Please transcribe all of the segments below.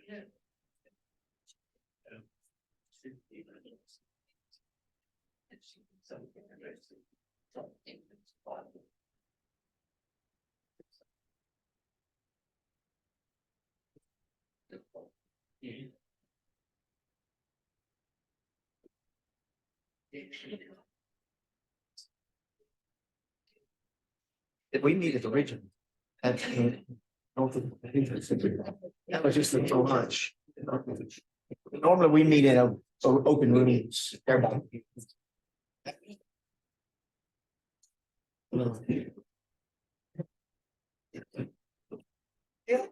If we meet at the region. That was just so much. Normally we meet in a open rooms. Everybody. Yeah.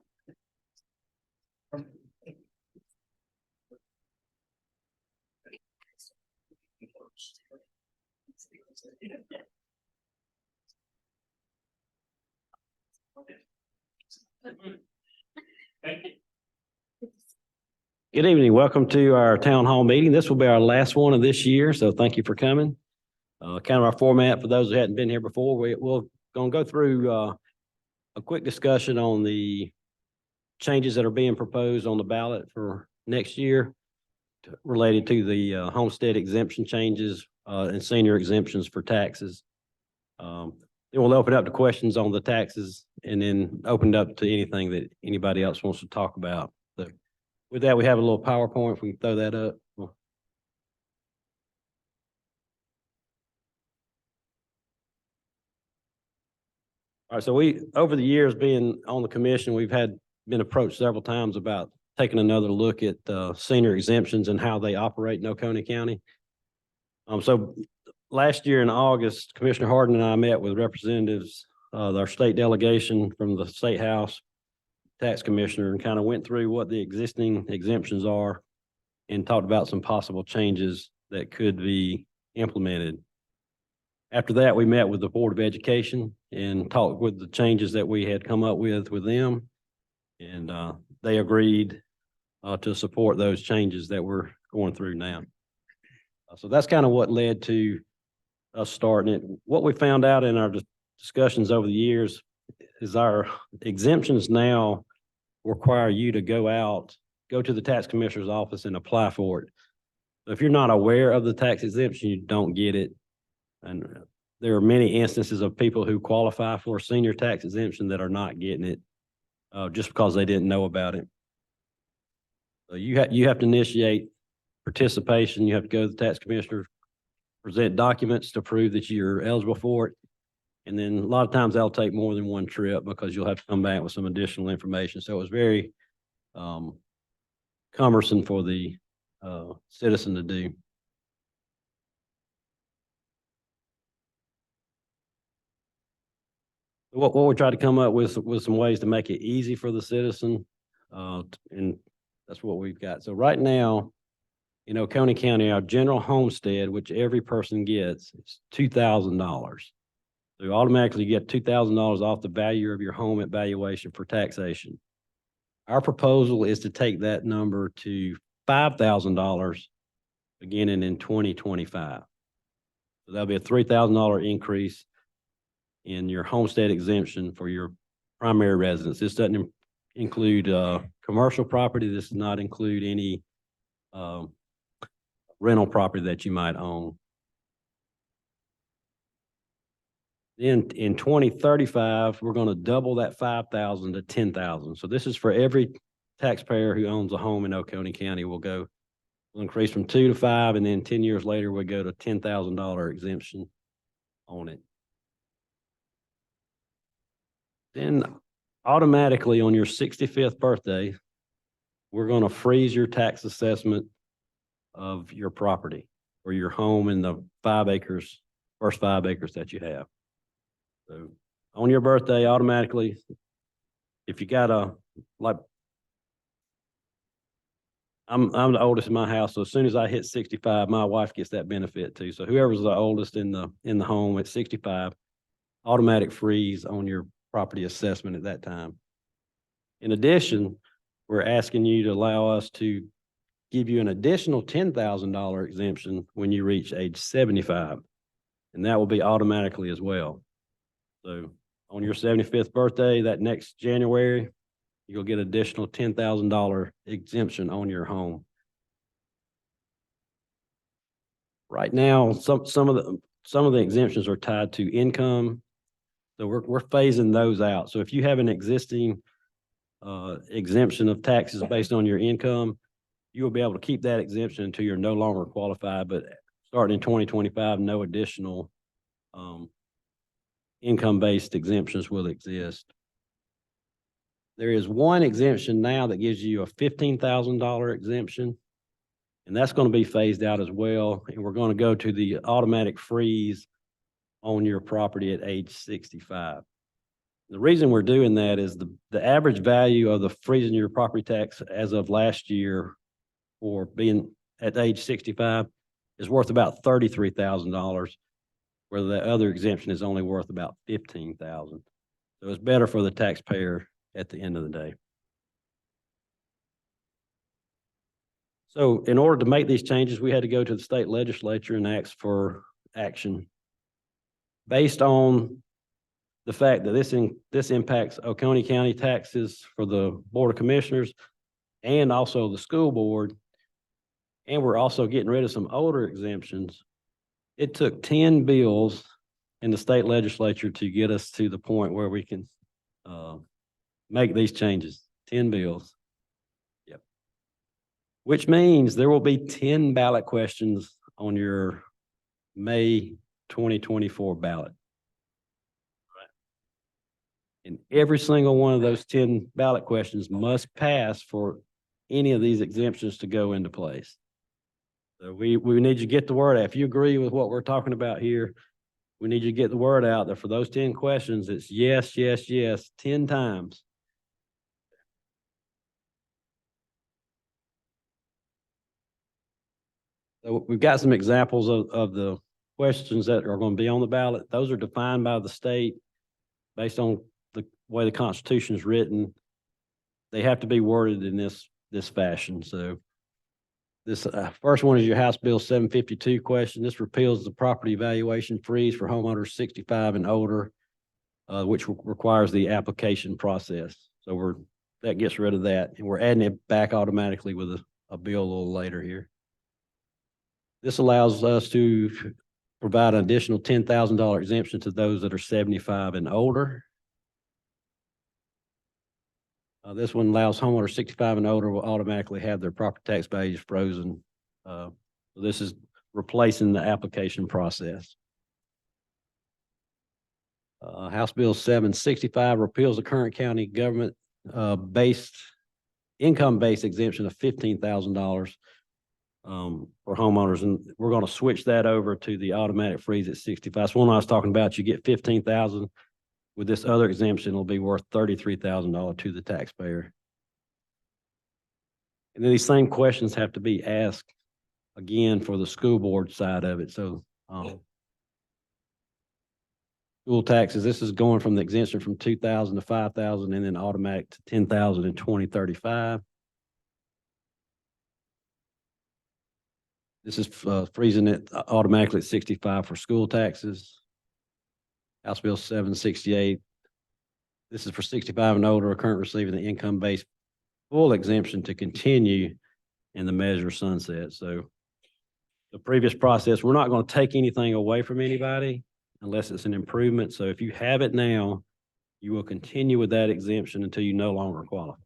Good evening. Welcome to our town hall meeting. This will be our last one of this year, so thank you for coming. Kind of our format for those who hadn't been here before. We'll gonna go through a quick discussion on the changes that are being proposed on the ballot for next year related to the homestead exemption changes and senior exemptions for taxes. Then we'll open up to questions on the taxes and then open it up to anything that anybody else wants to talk about. So with that, we have a little PowerPoint. If we can throw that up. All right, so over the years being on the commission, we've been approached several times about taking another look at senior exemptions and how they operate in Oconee County. So last year in August, Commissioner Harden and I met with representatives, our state delegation from the State House, tax commissioner, and kind of went through what the existing exemptions are and talked about some possible changes that could be implemented. After that, we met with the Board of Education and talked with the changes that we had come up with them. And they agreed to support those changes that we're going through now. So that's kind of what led to us starting it. What we found out in our discussions over the years is our exemptions now require you to go to the tax commissioner's office and apply for it. So if you're not aware of the tax exemption, you don't get it. And there are many instances of people who qualify for a senior tax exemption that are not getting it just because they didn't know about it. So you have to initiate participation. You have to go to the tax commissioner, present documents to prove that you're eligible for it. And then a lot of times that'll take more than one trip because you'll have to come back with some additional information. So it was very cumbersome for the citizen to do. What we tried to come up with some ways to make it easy for the citizen, and that's what we've got. So right now, in Oconee County, our general homestead, which every person gets, is $2,000. So you automatically get $2,000 off the value of your home at valuation for taxation. Our proposal is to take that number to $5,000 beginning in 2025. So that'll be a $3,000 increase in your homestead exemption for your primary residence. This doesn't include commercial property. This does not include any rental property that you might own. Then in 2035, we're going to double that 5,000 to 10,000. So this is for every taxpayer who owns a home in Oconee County. We'll increase from 2 to 5, and then 10 years later, we'll go to $10,000 exemption on it. Then automatically on your 65th birthday, we're going to freeze your tax assessment of your property or your home in the first 5 acres that you have. So on your birthday, automatically, if you got I'm the oldest in my house, so as soon as I hit 65, my wife gets that benefit too. So whoever's the oldest in the home at 65, automatic freeze on your property assessment at that time. In addition, we're asking you to allow us to give you an additional $10,000 exemption when you reach age 75, and that will be automatically as well. So on your 75th birthday, that next January, you'll get additional $10,000 exemption on your home. Right now, some of the exemptions are tied to income. So we're phasing those out. So if you have an existing exemption of taxes based on your income, you will be able to keep that exemption until you're no longer qualified, but starting in 2025, no additional income-based exemptions will exist. There is one exemption now that gives you a $15,000 exemption, and that's going to be phased out as well. And we're going to go to the automatic freeze on your property at age 65. The reason we're doing that is the average value of the freezing your property tax as of last year for being at age 65 is worth about $33,000, where the other exemption is only worth about $15,000. So it's better for the taxpayer at the end of the day. So in order to make these changes, we had to go to the state legislature and ask for action. Based on the fact that this impacts Oconee County taxes for the Board of Commissioners and also the school board, and we're also getting rid of some older exemptions, it took 10 bills in the state legislature to get us to the point where we can make these changes. 10 bills. Yep. Which means there will be 10 ballot questions on your May 2024 ballot. And every single one of those 10 ballot questions must pass for any of these exemptions to go into place. So we need you to get the word out. If you agree with what we're talking about here, we need you to get the word out that for those 10 questions, it's yes, yes, yes, 10 times. So we've got some examples of the questions that are going to be on the ballot. Those are defined by the state based on the way the Constitution is written. They have to be worded in this fashion. So this first one is your House Bill 752 question. This repeals the property valuation freeze for homeowners 65 and older, which requires the application process. So that gets rid of that, and we're adding it back automatically with a bill a little later here. This allows us to provide an additional $10,000 exemption to those that are 75 and older. This one allows homeowners 65 and older will automatically have their property tax values frozen. This is replacing the application process. House Bill 765 repeals the current county government income-based exemption of $15,000 for homeowners, and we're going to switch that over to the automatic freeze at 65. So one I was talking about, you get $15,000. With this other exemption, it'll be worth $33,000 to the taxpayer. And then these same questions have to be asked again for the school board side of it. So school taxes, this is going from the exemption from $2,000 to $5,000 and then automatic to $10,000 in 2035. This is freezing it automatically at 65 for school taxes. House Bill 768. This is for 65 and older, current receiving the income-based full exemption to continue in the measure sunset. So the previous process, we're not going to take anything away from anybody unless it's an improvement. So if you have it now, you will continue with that exemption until you no longer qualify.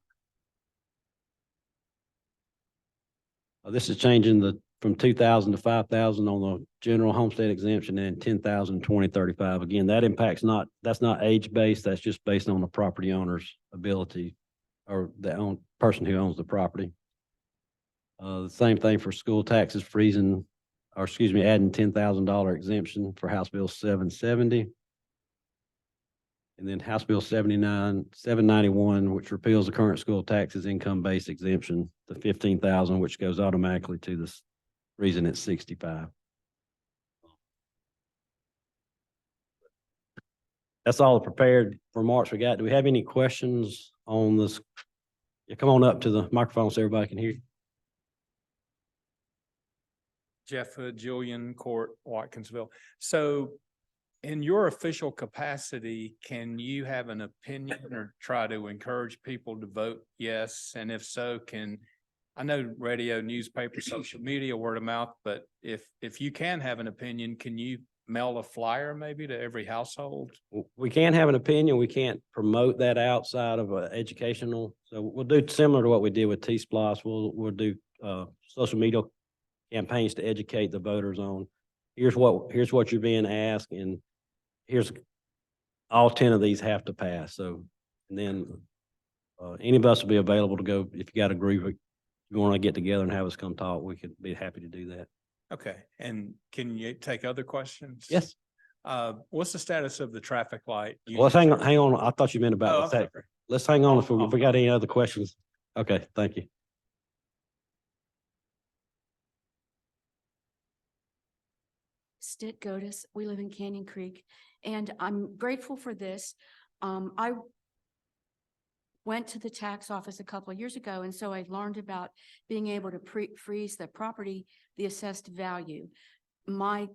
This is changing from 2,000 to 5,000 on the general homestead exemption and 10,000 in 2035. Again, that impacts that's not age-based. That's just based on the property owner's ability or the person who owns the property. The same thing for school taxes adding $10,000 exemption for House Bill 770. And then House Bill 791, which repeals the current school taxes income-based exemption to $15,000, which goes automatically to the reason it's 65. That's all the prepared remarks we got. Do we have any questions on this? Yeah, come on up to the microphone so everybody can hear you. Jeff Hood, Julian Court, Watkinsville. So in your official capacity, can you have an opinion or try to encourage people to vote yes? And if so, I know radio, newspaper, social media, word of mouth, but if you can have an opinion, can you mail a flyer maybe to every household? We can't have an opinion. We can't promote that outside of educational. So we'll do similar to what we did with T-Splosh. We'll do social media campaigns to educate the voters on here's what you're being asked, and here's all 10 of these have to pass. So, and then any of us will be available to go if you got a group. If you want to get together and have us come talk, we could be happy to do that. Okay, and can you take other questions? Yes. What's the status of the traffic light? Well, let's hang on. I thought you meant Oh, about I'm that. sorry. Let's hang on if we got any other questions. Okay, thank you. Stitt Godis. We live in Canyon Creek, and I'm grateful for this. I went to the tax office a couple of years ago, and so I learned about being able to freeze the property, the assessed value. My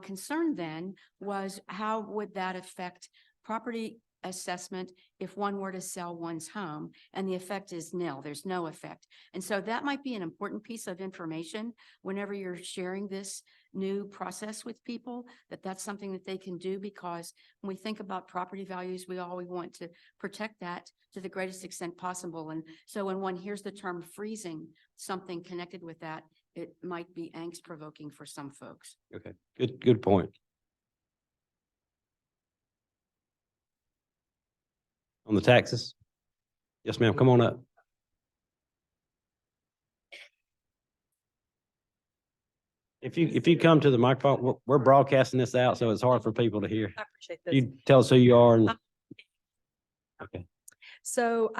concern then was, how would that affect property assessment if one were to sell one's home? And the effect is nil. There's no effect. And so that might be an important piece of information whenever you're sharing this new process with people, that's something that they can do, because when we think about property values, we always want to protect that to the greatest extent possible. And so when one hears the term freezing something connected with that, it might be angst provoking for some folks. Okay, good point. On the taxes? Yes, ma'am. Come on up. If you come to the microphone, we're broadcasting this out, so it's hard for people to hear. I appreciate this. You tell us who you are and. Okay. So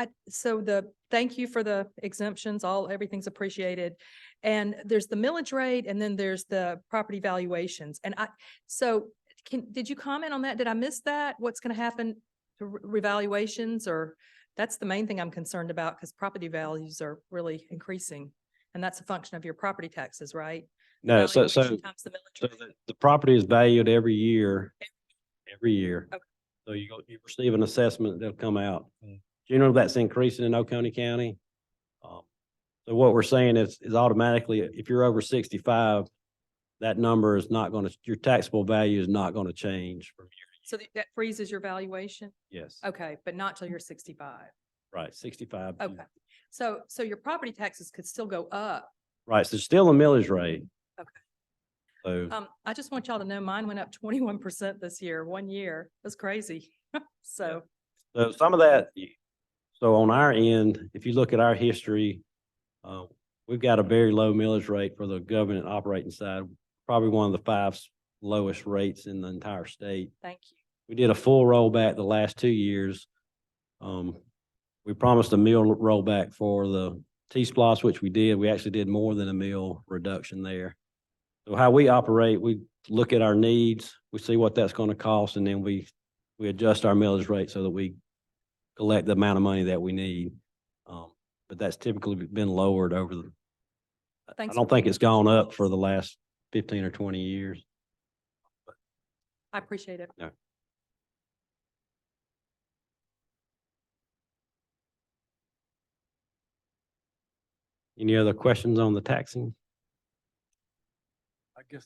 thank you for the exemptions, everything's appreciated. And there's the millage rate, and then there's the property valuations. And did you comment on that? Did I miss that? What's going to happen to revaluations? Or that's the main thing I'm concerned about, because property values are really increasing. And that's a function of your property taxes, right? No, so Valuation times the millage rate. the property is valued every year. Okay. So you receive an assessment that'll come out. Generally, that's increasing in Oconee County. So what we're saying is automatically, if you're over 65, that number is not going to, your taxable value is not going to change from year. So that freezes your valuation? Yes. Okay, but not till you're 65. Right, 65. Okay. So your property taxes could still go up. Right, so still a millage rate. Okay. So. I just want y'all to know mine went up 21% this year, 1 year. That's crazy. So Some of that, so on our end, if you look at our history, we've got a very low millage rate for the government operating side, probably one of the 5 lowest rates in the entire state. thank you. We did a full rollback the last 2 years. We promised a mill rollback for the T-Splosh, which we did. We actually did more than a mill reduction there. So how we operate, we look at our needs, we see what that's going to cost, and then we adjust our millage rate so that we collect the amount of money that we need. But that's typically been lowered over the, I don't think it's gone up for the last 15 or 20 years. I appreciate it. No. Any other questions on the taxing? I guess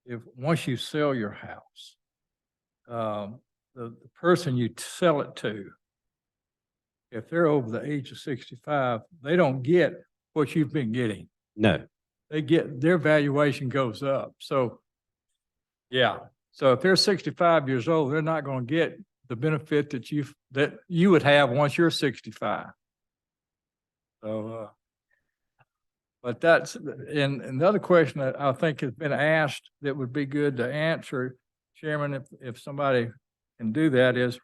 if once you sell your house, the person you sell it to, if they're over the age of 65, they don't get what you've been getting. No. They get, their valuation goes up. So, yeah. So if they're 65 years old, they're not going to get the benefit that you would have once you're 65. So, but that's, and another question that I think has been asked that would be good to answer, Chairman, if somebody can do that, is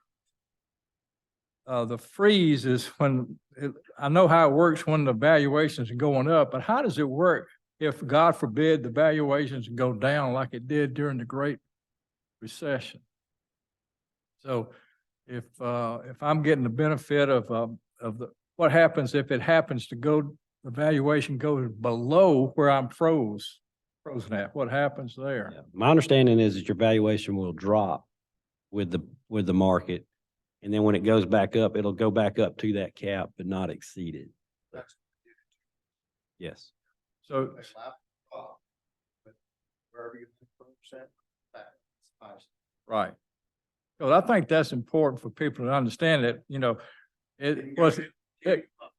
the freeze is when, I know how it works when the valuations are going up, but how does it work if, God forbid, the valuations go down like it did during the Great Recession? So if I'm getting the benefit of what happens if it happens to go, the valuation goes below where I'm froze? Pros and that, what happens there? Yeah. My understanding is that your valuation will drop with the market. And then when it goes back up, it'll go back up to that cap, but not exceed it. Yes. So, Wherever you percent, that's right. Well, I think that's important for people to understand that, it was,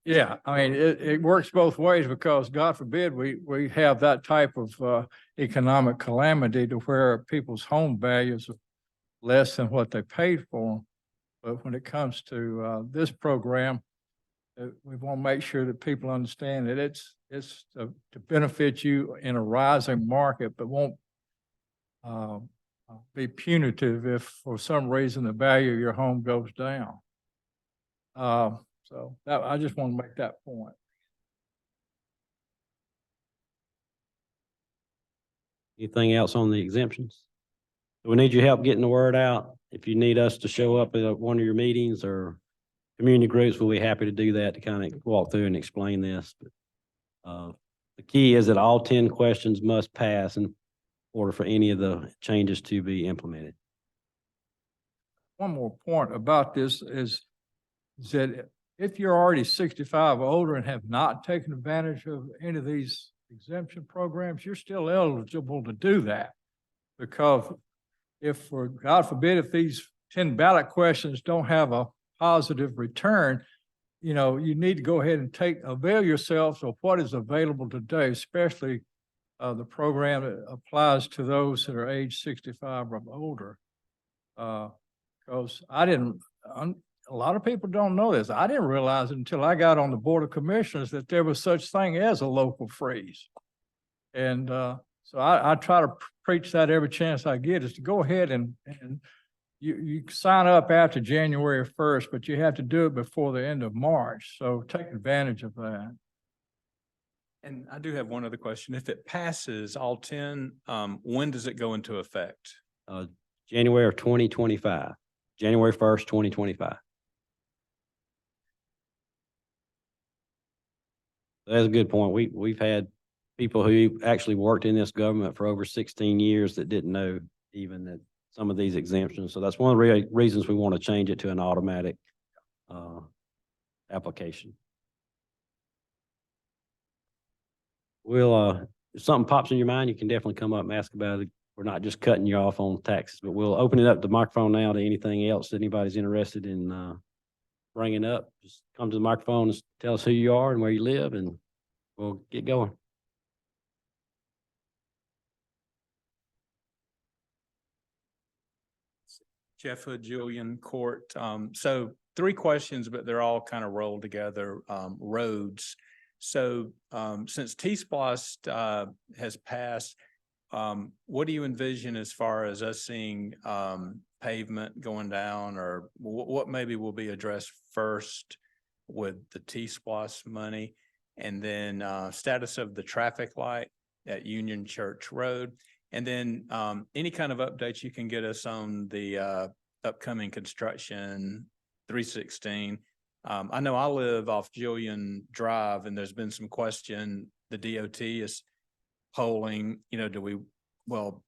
yeah, I mean, it works both ways because God forbid we have that type of economic calamity to where people's home values are less than what they paid for them. But when it comes to this program, we want to make sure that people understand that it's to benefit you in a rising market, but won't be punitive if for some reason the value of your home goes down. So that, I just want to make that point. Anything else on the exemptions? We need your help getting the word out. If you need us to show up at one of your meetings or community groups, we'll be happy to do that to kind of walk through and explain this. But the key is that all 10 questions must pass in order for any of the changes to be implemented. One more point about this is that if you're already 65 or older and have not taken advantage of any of these exemption programs, you're still eligible to do that. Because if, for God forbid, if these 10 ballot questions don't have a positive return, you need to go ahead and avail yourselves of what is available today, especially the program that applies to those that are age 65 or older. Because a lot of people don't know this. I didn't realize it until I got on the Board of Commissioners that there was such thing as a local freeze. And so I try to preach that every chance I get, is to go ahead and you sign up after January 1st, but you have to do it before the end of March. So take advantage of that. And I do have one other question. If it passes all 10, when does it go into effect? January of 2025, January 1st, 2025. That's a good point. We've had people who actually worked in this government for over 16 years that didn't know even that some of these exemptions. So that's one of the reasons we want to change it to an automatic application. We'll, if something pops in your mind, you can definitely come up and ask about it. We're not just cutting you off on taxes, but we'll open it up the microphone now to anything else that anybody's interested in bringing up. Just come to the microphone and tell us who you are and where you live, and we'll get going. Jeff Hood, Julian Court. So 3 questions, but they're all kind of rolled together. Roads. So since T-Splost has passed, what do you envision as far as us seeing pavement going down, or what maybe will be addressed first with the T-Splost money? And then status of the traffic light at Union Church Road. And then any kind of updates you can get us on the upcoming construction 316. I know I live off Julian Drive, and there's been some question. The DOT is polling, do we want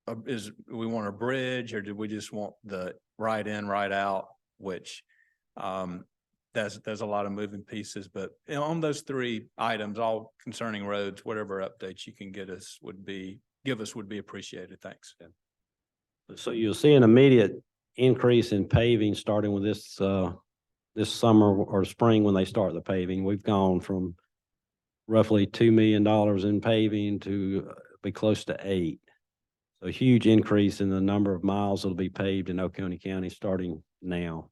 a bridge, or do we just want the right in, right out, which there's a lot of moving pieces, but on those 3 items, all concerning roads, whatever updates you can give us would be appreciated. Thanks. So you'll see an immediate increase in paving starting with this summer or spring when they start the paving. We've gone from roughly $2 million in paving to be close to 8. So a huge increase in the number of miles that'll be paved in Oconee County starting now.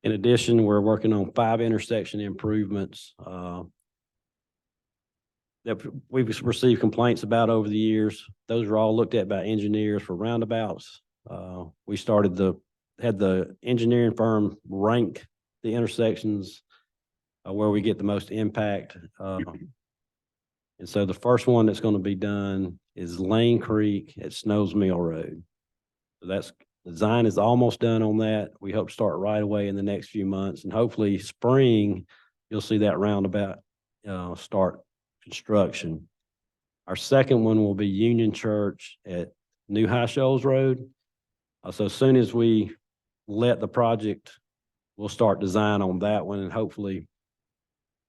In addition, we're working on 5 intersection improvements that we've received complaints about over the years. Those are all looked at by engineers for roundabouts. We had the engineering firm rank the intersections where we get the most impact. And so the first one that's going to be done is Lane Creek at Snows Mill Road. So that's design is almost done on that. We hope to start right away in the next few months, and hopefully spring, you'll see that roundabout start construction. Our second one will be Union Church at New High Shoals Road. So as soon as we let the project, we'll start design on that one, and hopefully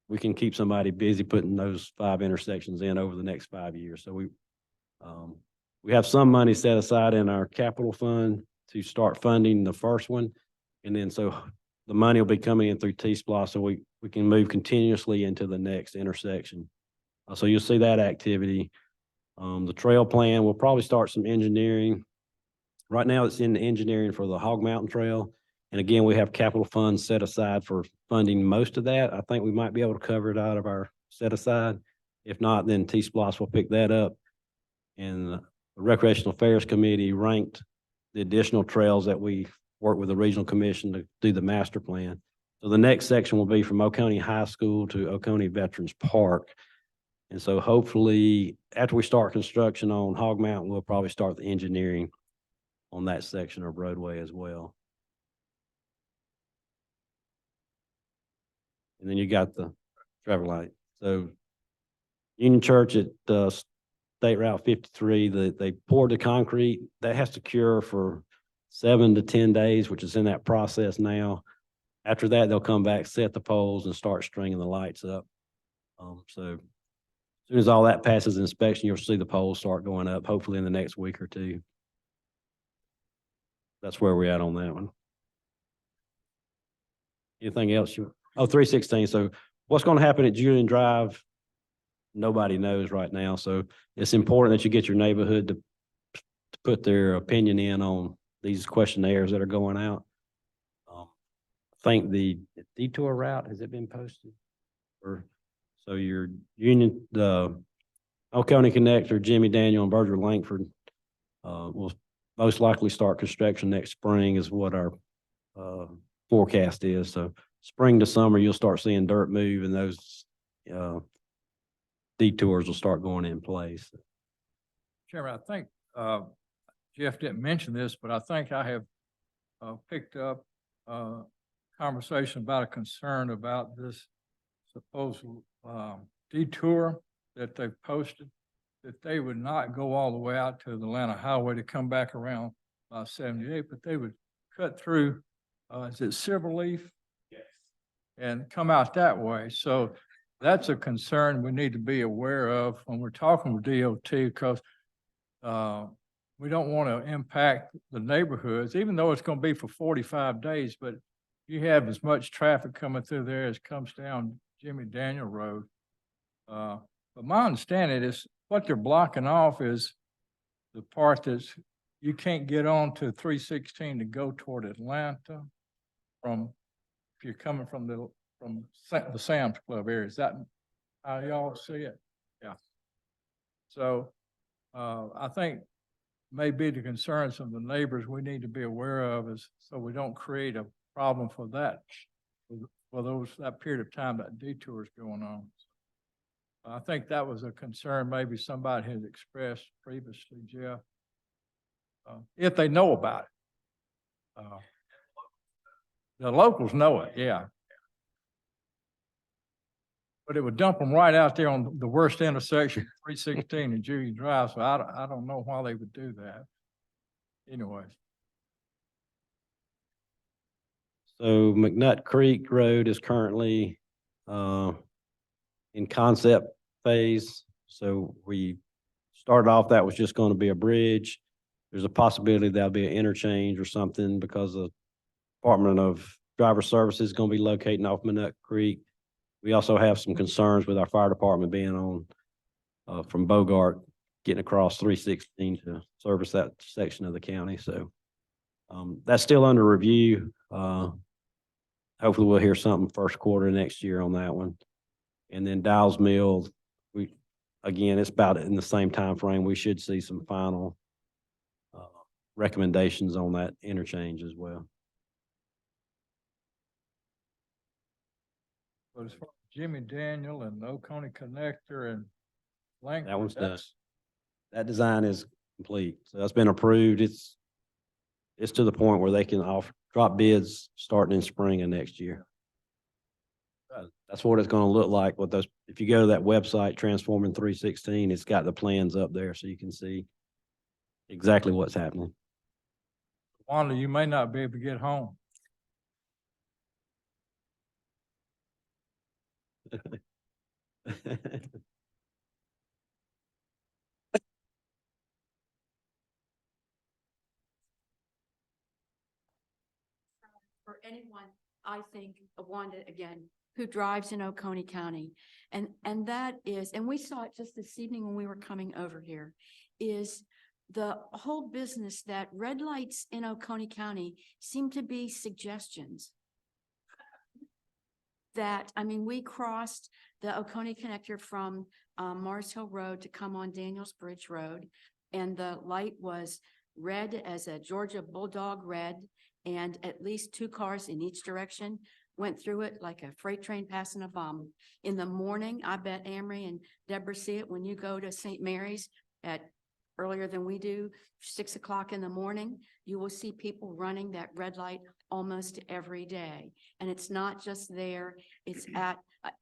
we can keep somebody busy putting those 5 intersections in over the next 5 years. So we have some money set aside in our capital fund to start funding the first one. And then so the money will be coming in through T-Splosh, so we can move continuously into the next intersection. So you'll see that activity. The trail plan, we'll probably start some engineering. Right now, it's in the engineering for the Hog Mountain Trail. And again, we have capital funds set aside for funding most of that. I think we might be able to cover it out of our set aside. If not, then T-Splosh will pick that up. And the Recreational Affairs Committee ranked the additional trails that we work with the Regional Commission to do the master plan. So the next section will be from Oconee High School to Oconee Veterans Park. And so hopefully, after we start construction on Hog Mountain, we'll probably start the engineering on that section of roadway as well. And then you got the traffic light. So Union Church at State Route 53, they poured the concrete. That has to cure for 7 to 10 days, which is in that process now. After that, they'll come back, set the poles, and start stringing the lights up. So as soon as all that passes inspection, you'll see the poles start going up, hopefully in the next week or two. That's where we're at on that one. Anything else? 316. So what's going to happen at Julian Drive? Nobody knows right now. So it's important that you get your neighborhood to put their opinion in on these questionnaires that are going out. I think the detour route, has it been posted? So your Union, the Oconee Connector, Jimmy Daniel and Virgil Langford will most likely start construction next spring is what our forecast is. So spring to summer, you'll start seeing dirt move and those detours will start going in place. Chairman, I think Jeff didn't mention this, but I think I have picked up conversation about a concern about this supposed detour that they've posted, that they would not go all the way out to the Atlanta Highway to come back around 78, but they would cut through, is it Silverleaf? Yes. And come out that way. So that's a concern we need to be aware of when we're talking with DOT, because we don't want to impact the neighborhoods, even though it's going to be for 45 days, but you have as much traffic coming through there as comes down Jimmy Daniel Road. But my understanding is what they're blocking off is the part that's, you can't get on to 316 to go toward Atlanta from, if you're coming from the Sam's Club area. Is that how y'all see it? Yeah. So I think maybe the concerns of the neighbors we need to be aware of is so we don't create a problem for that, for that period of time that detour is going on. I think that was a concern maybe somebody has expressed previously, Jeff, if they know about it. The locals know it, yeah. But it would dump them right out there on the worst intersection, 316 and Julian Drive, so I don't know why they would do that. Anyways. So McNutt Creek Road is currently in concept phase. So we started off, that was just going to be a bridge. There's a possibility there'll be an interchange or something because the Department of Driver Services is going to be locating off McNutt Creek. We also have some concerns with our fire department being on from Bogart, getting across 316 to service that section of the county. So that's still under review. Hopefully we'll hear something first quarter next year on that one. And then Dow's Mill, again, it's about in the same time frame. We should see some final recommendations on that interchange as well. But as far as Jimmy Daniel and Oconee Connector and Langford, That one's done. That design is complete. So that's been approved. It's to the point where they can drop bids starting in spring of next year. That's what it's gonna look like with those, if you go to that website, Transforming 316, it's got the plans up there so you can see exactly what's happening. Wanda, you may not be able to get home. For anyone, I think, Wanda, again, who drives in Oconee County. And that is, and we saw it just this evening when we were coming over here, is the whole business that red lights in Oconee County seem to be suggestions. That, I mean, we crossed the Oconee connector from Mars Hill Road to come on Daniels Bridge Road. And the light was red as a Georgia Bulldog red, and at least 2 cars in each direction went through it like a freight train passing a bomb. In the morning, I bet Amory and Deborah see it when you go to St. Mary's at earlier than we do, 6 o'clock in the morning, you will see people running that red light almost every day. And it's not just there, it's at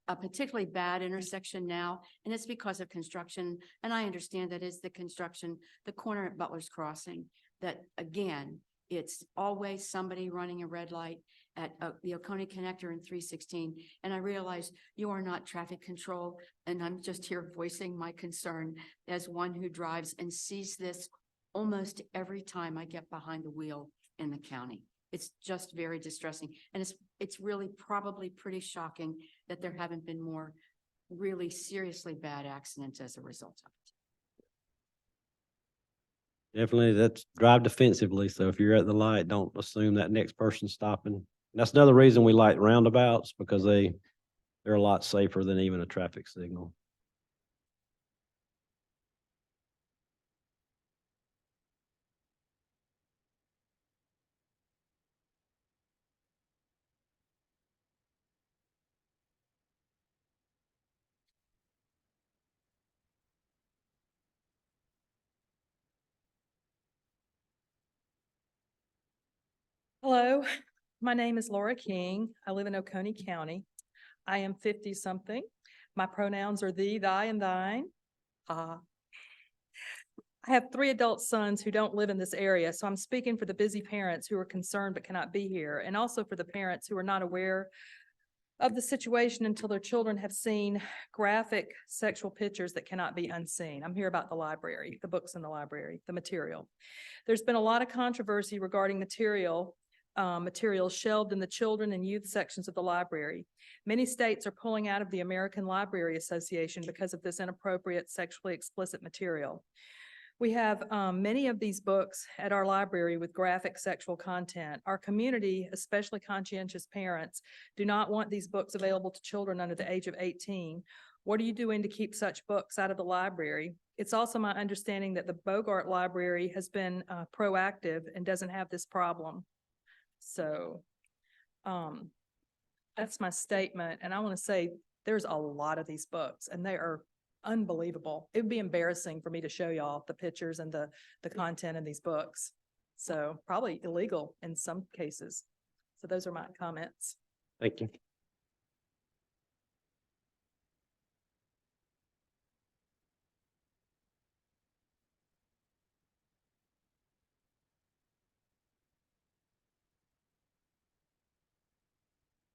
a particularly bad intersection now, and it's because of construction. And I understand that is the construction, the corner at Butler's Crossing, that again, it's always somebody running a red light at the Oconee connector in 316. And I realize you are not traffic control, and I'm just here voicing my concern as one who drives and sees this almost every time I get behind the wheel in the county. It's just very distressing. And it's really probably pretty shocking that there haven't been more really seriously bad accidents as a result of it. Definitely, that's drive defensively. So if you're at the light, don't assume that next person's stopping. That's another reason we like roundabouts, because they're a lot safer than even a traffic signal. Hello, my name is Laura King. I live in Oconee County. I am 50-something. My pronouns are thee, thy, and thine. I have 3 adult sons who don't live in this area, so I'm speaking for the busy parents who are concerned but cannot be here, and also for the parents who are not aware of the situation until their children have seen graphic sexual pictures that cannot be unseen. I'm here about the library, the books in the library, the material. There's been a lot of controversy regarding materials shelved in the children and youth sections of the library. Many states are pulling out of the American Library Association because of this inappropriate sexually explicit material. We have many of these books at our library with graphic sexual content. Our community, especially conscientious parents, do not want these books available to children under the age of 18. What are you doing to keep such books out of the library? It's also my understanding that the Bogart Library has been proactive and doesn't have this problem. So that's my statement. And I want to say there's a lot of these books and they are unbelievable. It would be embarrassing for me to show y'all the pictures and the content in these books. So probably illegal in some cases. So those are my comments. Thank you.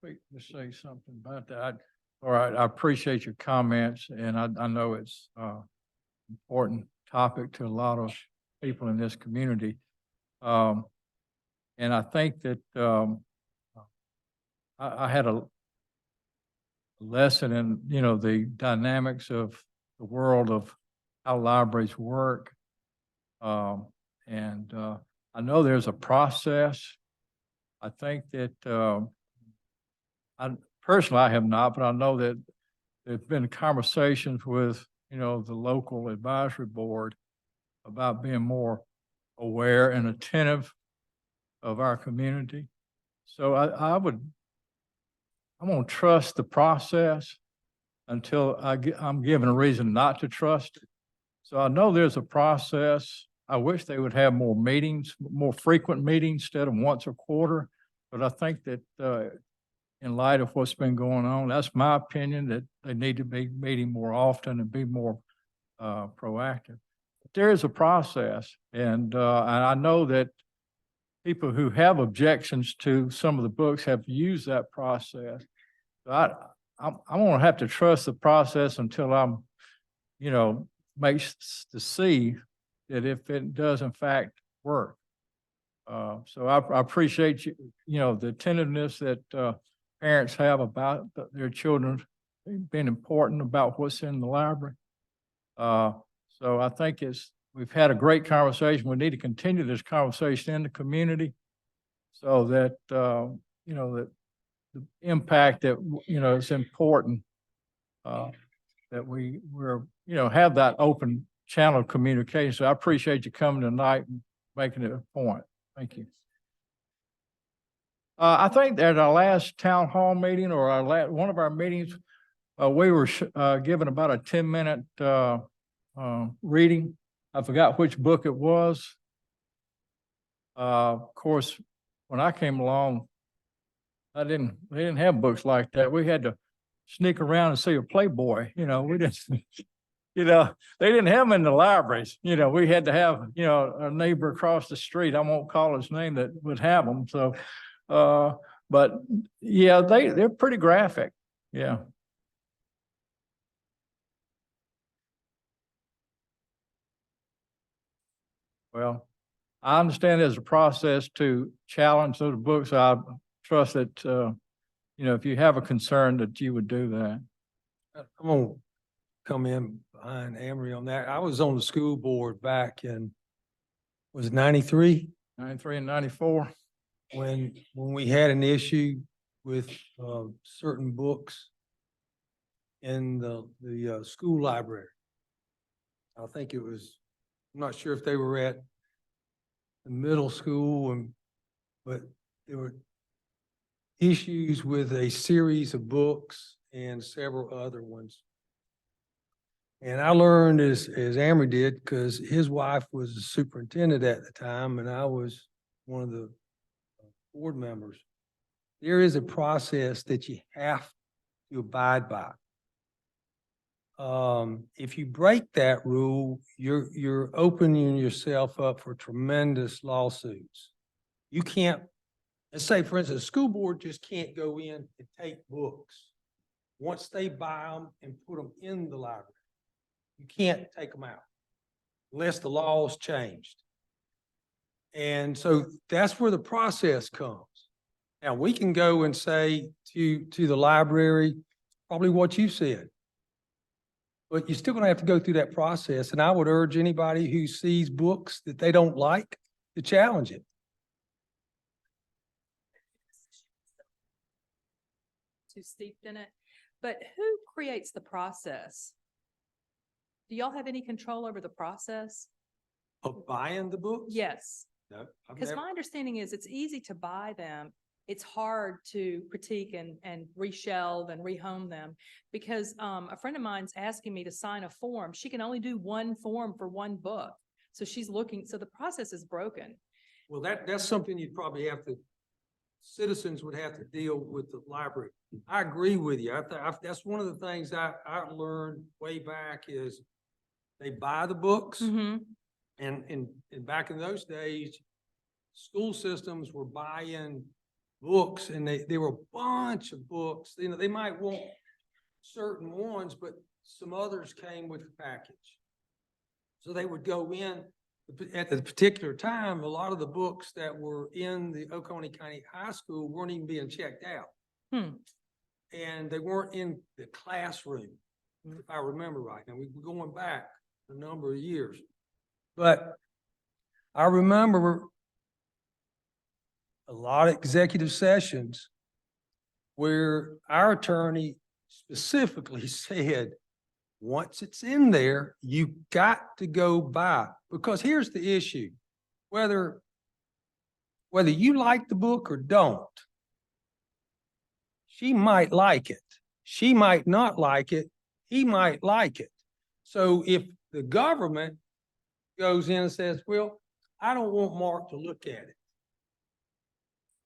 Wait, to say something about that. All right, I appreciate your comments, and I know it's important topic to a lot of people in this community. And I think that I had a lesson in, the dynamics of the world of how libraries work. And I know there's a process. I think that personally, I have not, but I know that there's been conversations with, the local advisory board about being more aware and attentive of our community. So I'm going to trust the process until I'm given a reason not to trust it. So I know there's a process. I wish they would have more meetings, more frequent meetings instead of once a quarter. But I think that in light of what's been going on. That's my opinion, that they need to be meeting more often and be more proactive. But there is a process, and I know that people who have objections to some of the books have used that process. So I'm gonna have to trust the process until I'm, makes to see that if it does in fact work. So I appreciate the attentiveness that parents have about their children being important about what's in the library. So I think we've had a great conversation. We need to continue this conversation in the community so that, that the impact that, is important, that we're, have that open channel of communication. So I appreciate you coming tonight and making it a point. Thank you. I think at our last town hall meeting or one of our meetings, we were given about a 10-minute reading. I forgot which book it was. Of course, when I came along, they didn't have books like that. We had to sneak around and see a Playboy. We didn't, they didn't have them in the libraries. We had to have, a neighbor across the street, I won't call his name, that would have them. So, but yeah, they're pretty graphic. Yeah. Well, I understand there's a process to challenge those books. I trust that, if you have a concern that you would do that. I'm gonna come in behind Amory on that. I was on the school board back in, was it 93? 93 and 94. When we had an issue with certain books in the school library. I think it was, I'm not sure if they were at the middle school, but there were issues with a series of books and several other ones. And I learned as Amory did, because his wife was the superintendent at the time, and I was one of the board members. There is a process that you have to abide by. If you break that rule, you're opening yourself up for tremendous lawsuits. You can't, let's say, for instance, the school board just can't go in and take books. Once they buy them and put them in the library, you can't take them out unless the law's changed. And so that's where the process comes. Now, we can go and say to the library, probably what you said, but you're still going to have to go through that process. And I would urge anybody who sees books that they don't like to challenge it. Too steeped in it. But who creates the process? Do y'all have any control over the process? Of buying the books? Yes, No. because my understanding is it's easy to buy them. It's hard to critique and reshelve and rehome them because a friend of mine's asking me to sign a form. She can only do one form for one book. So she's looking, so the process is broken. Well, that's something you'd probably have to, citizens would have to deal with the library. I agree with you. That's one of the things I learned way back is they buy the books. Mm-hmm. And back in those days, school systems were buying books and there were a bunch of books. They might want certain ones, but some others came with the package. So they would go in at the particular time, a lot of the books that were in the Oconee County High School weren't even being checked out. And they weren't in the classroom, if I remember right. Now we're going back a number of years. But I remember a lot of executive sessions where our attorney specifically said, once it's in there, you got to go buy. Because here's the issue, whether you like the book or don't, she might like it. She might not like it. He might like it. So if the government goes in and says, well, I don't want Mark to look at it.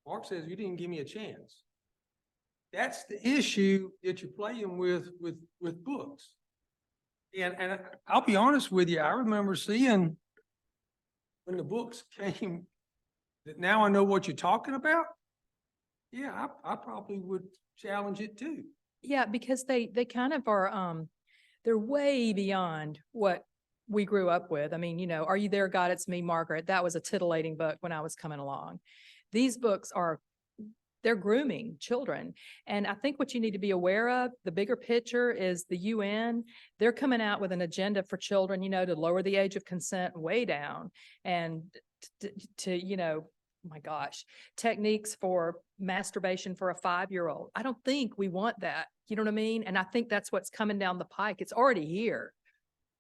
Mark says, you didn't give me a chance. That's the issue that you're playing with books. And I'll be honest with you, I remember seeing when the books came, that now I know what you're talking about. Yeah, I probably would challenge it too. Yeah, because they kind of are, they're way beyond what we grew up with. I mean, you know, Are You There, God? It's Me, Margaret. That was a titillating book when I was coming along. These books they're grooming children. And I think what you need to be aware of, the bigger picture is the UN. They're coming out with an agenda for children, you know, to lower the age of consent way down and to, you know, my gosh, techniques for masturbation for a 5-year-old. I don't think we want that. You know what I mean? And I think that's what's coming down the pike. It's already here,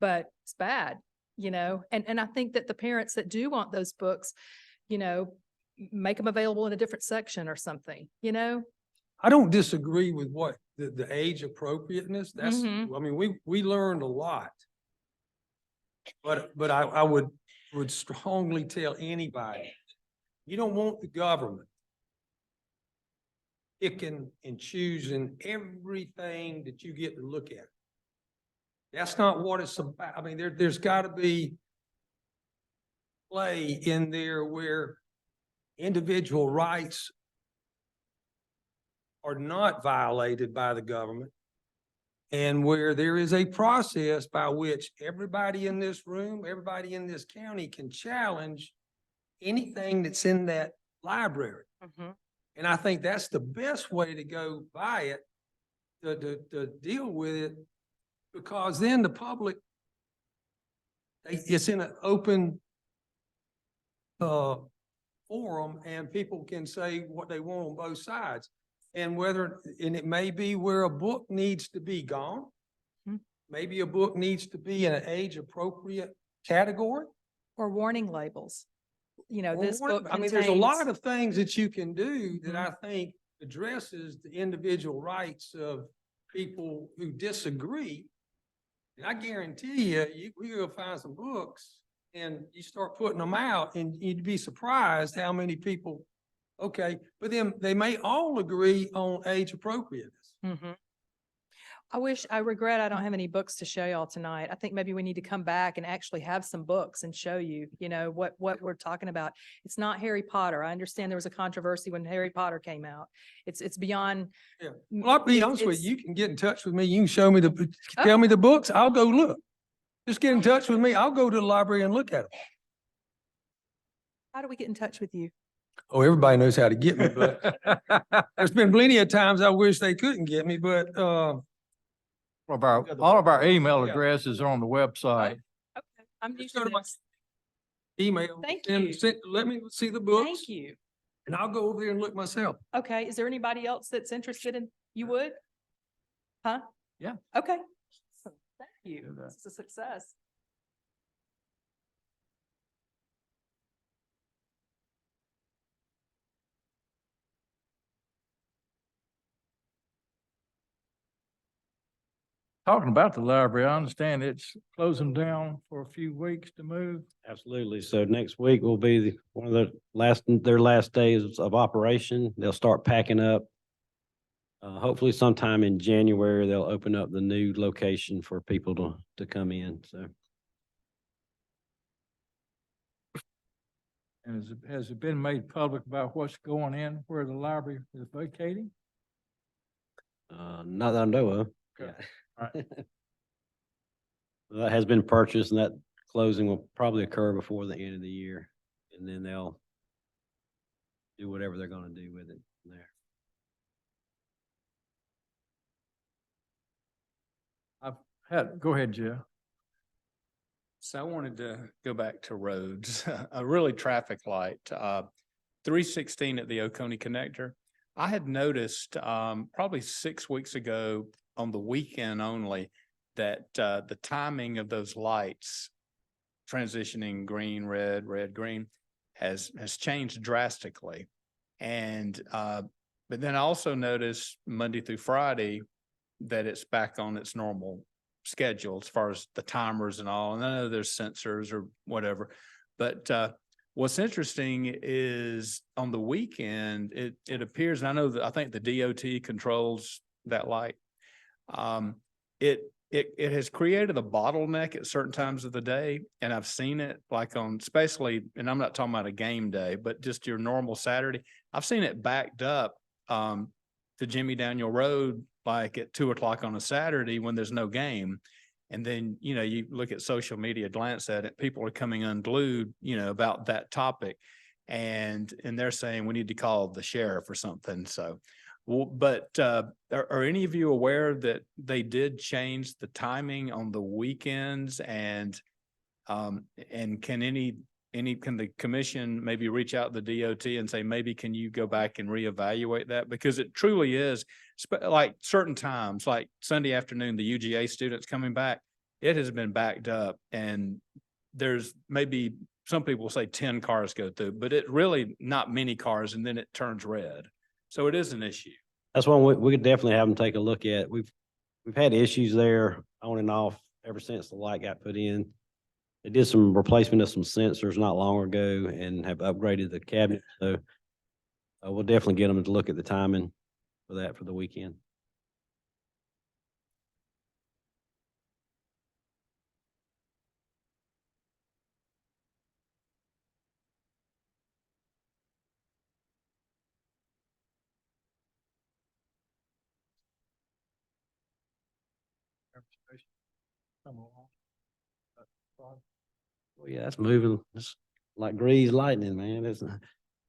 but it's bad, you know? And I think that the parents that do want those books, you know, make them available in a different section or something, you know? I don't disagree with what the age appropriateness. That's, Mhm. I mean, we learned a lot. But I would strongly tell anybody, you don't want the government picking and choosing everything that you get to look at. That's not what it's about. I mean, there's gotta be play in there where individual rights are not violated by the government, and where there is a process by which everybody in this room, everybody in this county can challenge anything that's in that library. And I think that's the best way to go by it, to deal with it, because then the public, it's in an open forum, and people can say what they want on both sides. And it may be where a book needs to be gone. Maybe a book needs to be in an age appropriate category. Or warning labels. You know, Or this book I mean, there's a lot contains- of things that you can do that I think addresses the individual rights of people who disagree. And I guarantee we're gonna find some books and you start putting them out and you'd be surprised how many people, okay, but then they may all agree on age appropriateness. I regret I don't have any books to show y'all tonight. I think maybe we need to come back and actually have some books and show you, you know, what we're talking about. It's not Harry Potter. I understand there was a controversy when Harry Potter came out. It's beyond. Yeah. Well, I'll be honest with it's- you, you can get in touch with me. You can show me tell me the books. I'll go look. Just get in touch with me. I'll go to the library and look at them. How do we get in touch with you? Oh, everybody knows how to get me, but there's been plenty of times I wish they couldn't get me, but, All of our email Yeah. addresses are on the website. Okay, I'm Just used go to to my this. email. Thank and you. let me see the books Thank you. and I'll go over there and look myself. Okay, is there anybody else that's interested in, you would? Huh? Yeah. Okay. Thank you. Do that. This is a success. Talking about the library, I understand it's closing down for a few weeks to move. Absolutely. So next week will be one of their last days of operation. They'll start packing up. Hopefully sometime in January, they'll open up the new location for people to come in. So. And has it been made public about what's going in where the library is vacating? Not that I know of. Okay. Yeah. All right. That has been purchased and that closing will probably occur before the end of the year. And then they'll do whatever they're gonna do with it there. Go ahead, Jeff. So I wanted to go back to roads, a really traffic light, 316 at the Oconee connector. I had noticed, probably 6 weeks ago on the weekend only, that, the timing of those lights transitioning green, red, red, green has changed drastically. And, but then I also noticed Monday through Friday that it's back on its normal schedule as far as the timers and all. And I know there's sensors or whatever, but What's interesting is on the weekend, it appears, and I know that I think the DOT controls that light. It has created a bottleneck at certain times of the day, and I've seen it like on, especially, and I'm not talking about a game day, but just your normal Saturday. I've seen it backed up to Jimmy Daniel Road, like at 2 o'clock on a Saturday when there's no game. And then, you look at social media, glance at it, people are coming unglued, about that topic. And they're saying we need to call the sheriff or something. So, well, but are any of you aware that they did change the timing on the weekends? And can can the commission maybe reach out to the DOT and say, maybe can you go back and reevaluate that? Because it truly is like certain times, like Sunday afternoon, the UGA students coming back, it has been backed up, and there's maybe some people say 10 cars go through, but it really not many cars, and then it turns red. So it is an issue. That's one we could definitely have them take a look at. We've had issues there on and off ever since the light got put in. They did some replacement of some sensors not long ago and have upgraded the cabinet. So we'll definitely get them to look at the timing for that for the weekend. Well, yeah, that's moving. It's like greased lightning, man. It's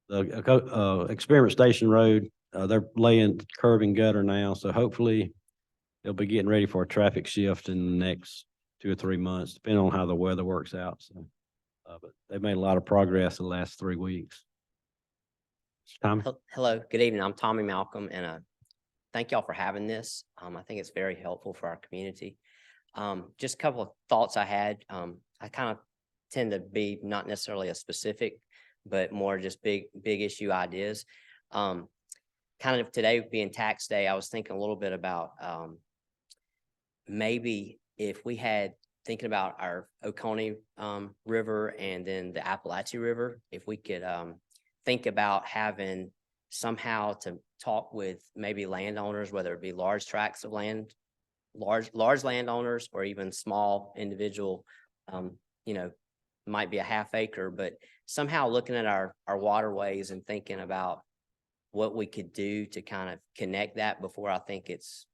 the Experiment Station Road. They're laying curb and gutter now, so hopefully they'll be getting ready for a traffic shift in the next 2 or 3 months, depending on how the weather works out. So, but they've made a lot of progress in the last 3 weeks. Tommy? Hello, good evening. I'm Tommy Malcolm, and thank y'all for having this. I think it's very helpful for our community. Just a couple of thoughts I had. I kind of tend to be not necessarily a specific, but more just big issue ideas. Kind of today being tax day, I was thinking a little bit about maybe if we had thinking about our Oconee River and then the Appalachia River, if we could think about having somehow to talk with maybe landowners, whether it be large tracts of land, large landowners, or even small individual, might be a half acre, but somehow looking at our waterways and thinking about what we could do to kind of connect that before I think it's,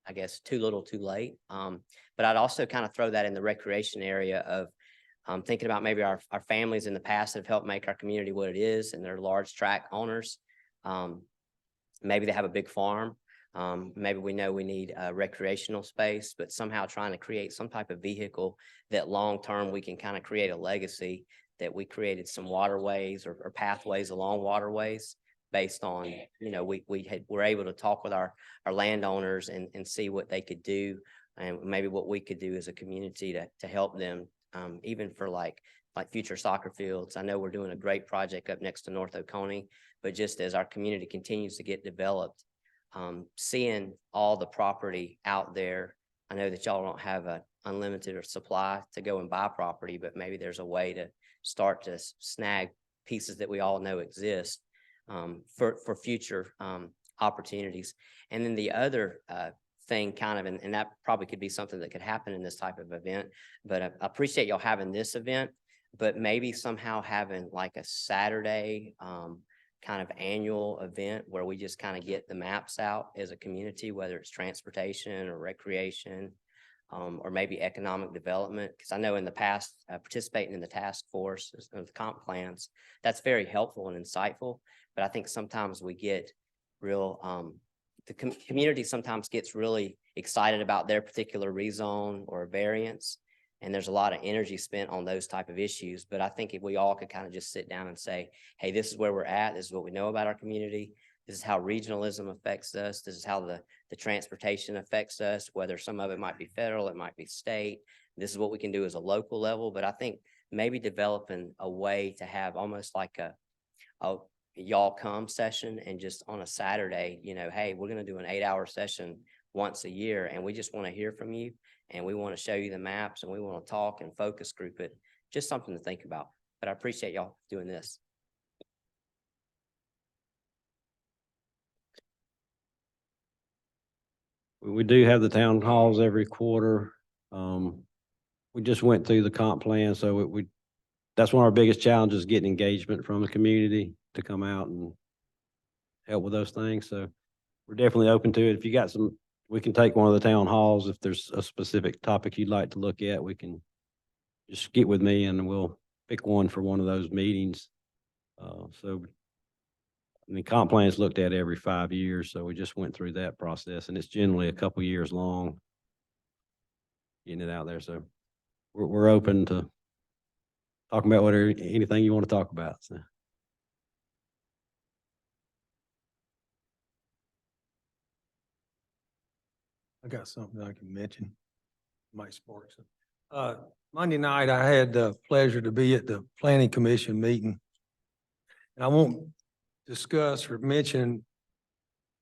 I guess, too little too late. But I'd also kind of throw that in the recreation area of thinking about maybe our families in the past that have helped make our community what it is, and they're large tract owners. Maybe they have a big farm. Maybe we know we need a recreational space, but somehow trying to create some type of vehicle that long-term we can kind of create a legacy that we created some waterways or pathways along waterways based on, we're able to talk with our landowners and see what they could do, and maybe what we could do as a community to help them, even for like future soccer fields. I know we're doing a great project up next to North Oconee, but just as our community continues to get developed, seeing all the property out there, I know that y'all don't have an unlimited supply to go and buy property, but maybe there's a way to start to snag pieces that we all know exist for future opportunities. And then the other thing kind of, and that probably could be something that could happen in this type of event, but I appreciate y'all having this event, but maybe somehow having like a Saturday kind of annual event where we just kind of get the maps out as a community, whether it's transportation or recreation, or maybe economic development. Because I know in the past, participating in the task force of the comp plans, that's very helpful and insightful. But I think sometimes we get real, the community sometimes gets really excited about their particular rezone or variance. And there's a lot of energy spent on those type of issues. But I think if we all could kind of just sit down and say, hey, this is where we're at. This is what we know about our community. This is how regionalism affects us. This is how the transportation affects us, whether some of it might be federal, it might be state. This is what we can do as a local level. But I think maybe developing a way to have almost like a y'all come session, and just on a Saturday, hey, we're going to do an 8-hour session once a year, and we just want to hear from you. And we want to show you the maps, and we want to talk and focus group it. Just something to think about. but I appreciate y'all doing this. We do have the town halls every quarter. We just went through the comp plan, so that's one of our biggest challenges, getting engagement from the community to come out and help with those things. So we're definitely open to it. If you got we can take one of the town halls. If there's a specific topic you'd like to look at, we can just get with me and we'll pick one for one of those meetings. The comp plan is looked at every 5 years, so we just went through that process, and it's generally a couple years long getting it out there. So we're open to talking about anything you want to talk about. So. I got something I can mention. Might spark some. Monday night, I had the pleasure to be at the planning commission meeting. And I won't discuss or mention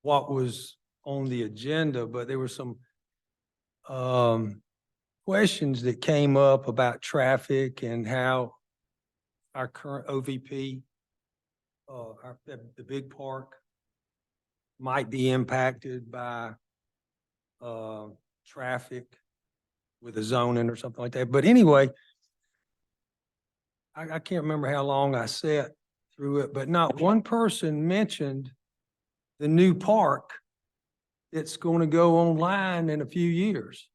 what was on the agenda, but there were some questions that came up about traffic and how our current OVP, the big park, might be impacted by traffic with a zoning or something like that. But anyway, I can't remember how long I sat through it, but not one person mentioned the new park that's going to go online in a few years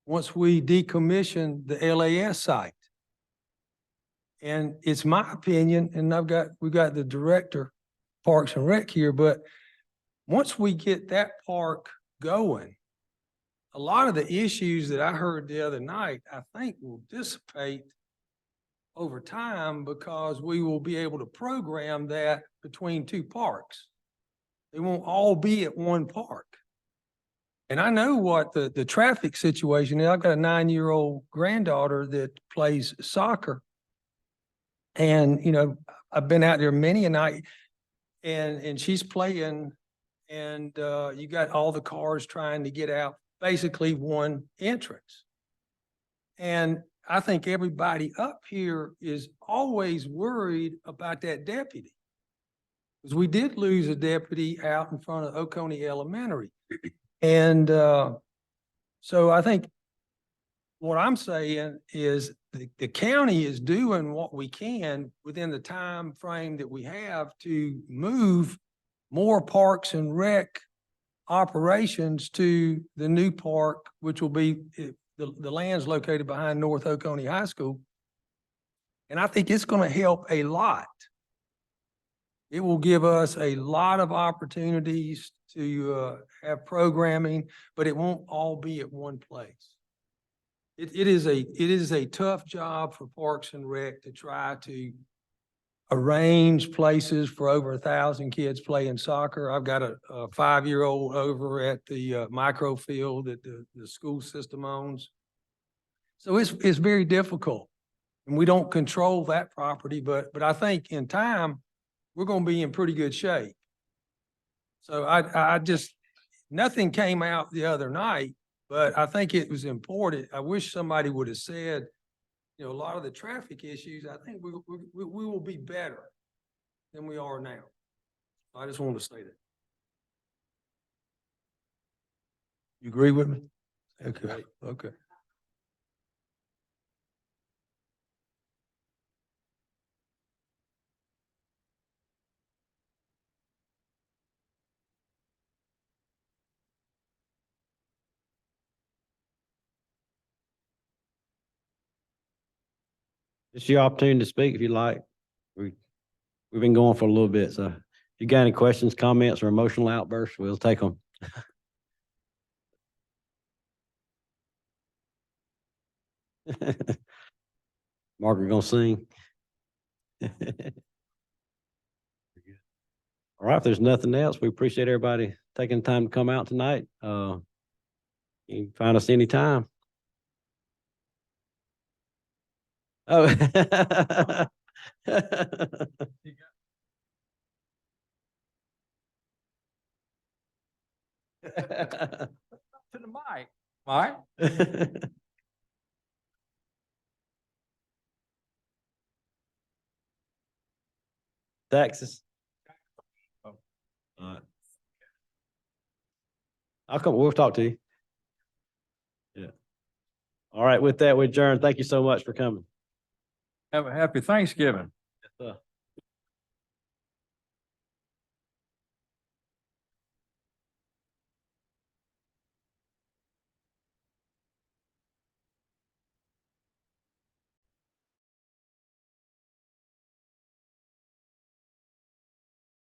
once we decommission the LAS site. And it's my opinion, and we've got the director, Parks and Rec here, but once we get that park going, a lot of the issues that I heard the other night, I think will dissipate over time because we will be able to program that between two parks. They won't all be at one park. And I know what the traffic situation is. I've got a 9-year-old granddaughter that plays soccer. And, I've been out there many a night and she's playing and you got all the cars trying to get out, basically one entrance. And I think everybody up here is always worried about that deputy. Because we did lose a deputy out in front of Oconee Elementary. And so I think what I'm saying is the county is doing what we can within the time frame that we have to move more parks and rec operations to the new park, which will be the land's located behind North Oconee High School. And I think it's going to help a lot. It will give us a lot of opportunities to have programming, but it won't all be at one place. It is a tough job for Parks and Rec to try to arrange places for over 1,000 kids playing soccer. I've got a 5-year-old over at the microfield that the school system owns. So it's very difficult, and we don't control that property, but I think in time, we're going to be in pretty good shape. So I just, nothing came out the other night, but I think it was important. I wish somebody would have said, a lot of the traffic issues, I think we will be better than we are now. I just wanted to say that. You agree with me? Okay, okay. It's your opportunity to speak if you like. We've been going for a little bit, so if you got any questions, comments, or emotional outbursts, we'll take them. Margaret gonna sing. All right, if there's nothing else, we appreciate everybody taking the time to come out tonight. You can find us anytime. Oh. To the mic. Mike? Taxes? Oh. All right. I'll come, we'll talk to you. Yeah. All right, with that, we adjourn. Thank you so much for coming. Have a happy Thanksgiving.